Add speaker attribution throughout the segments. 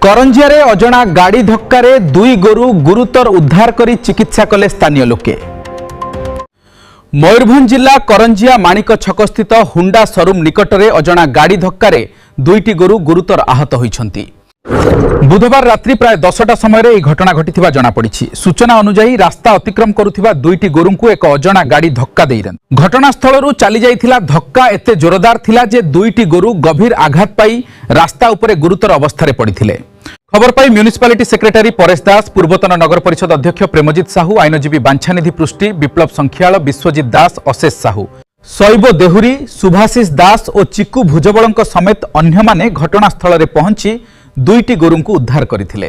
Speaker 1: करंजिया अजणा गाड़ी धक्का दुई गोरु गुरुतर उद्धार करी चिकित्सा कले स्थानीय लोके। मयूरभंज जिला करंजिया माणिक छक स्थित हुंडा शोरूम निकटरे अजणा गाड़ी धक्का दुईटी गोरु गुरुतर आहत होइछंती। बुधवार रात्रि प्राय 10टा समय यह घटना घटी जनापड़ी। सूचना अनुसार रास्ता अतिक्रम करुथिबा दुईटी गोरुंकु एक अजणा गाड़ी धक्का देइरन। घटनास्थल चली जाइथिला धक्का एते जोरदार थिला जे दुईटी गोरु गभीर आघात पाई रास्ता उपरे गुरुतर अवस्था पड़िथिले। खबर पाई म्यूनिसिपालिटी सेक्रेटारी परेश दास, पूर्वतन नगर परिषद अध्यक्ष प्रेमजीत साहू, आईनजीवी बांछानिधि पृष्टि, विप्लव संख्याल, विश्वजीत दास, अशेष साहू, शैब देहुरी, सुभाषिष दास और चिकू भुजबल समेत अन्य माने घटनास्थल में पहुंची दुईटी गोरुंकु उद्धार करथिले।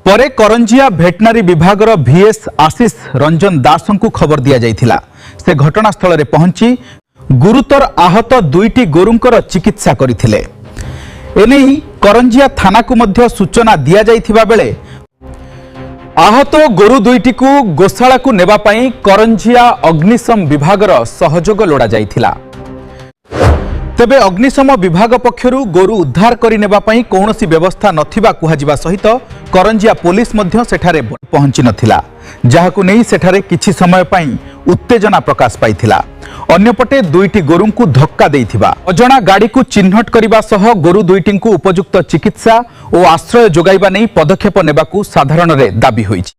Speaker 1: परे करंजिया भेटनारी विभागर VS आशीष रंजन दासंकु खबर दिया जाइथिला। से घटनास्थल में पहुंची गुरुतर आहत दुईटी गोरुंकर चिकित्सा करथिले। एनेई करंजिया थाना को मध्य सूचना दिया जाइथिबा बेले आहत गोरु दुईटी को गोशाला को नेबा पई करंजिया अग्निशम विभागर सहयोग लोड़ा जाइथिला। तेबे अग्निशम विभाग पक्षरु गोरु उद्धार करि नेबा पई कोनोसी व्यवस्था नथिबा कुहाजिबा सहित करंजिया पुलिस मध्य सेठारे पहुंची नथिला, जाहाकु नेई सेठारे किछि समय पई उत्तेजना प्रकाश पाइथिला। अन्यपटे दुईटी गोरुंकु धक्का देइथिबा अजणा गाड़ी को चिन्हट करिबा सह गोरु दुईटी उपयुक्त चिकित्सा और आश्रय जोगाइबा नै पदक्षेप नेबाकु साधारण रे दाबी होइछि।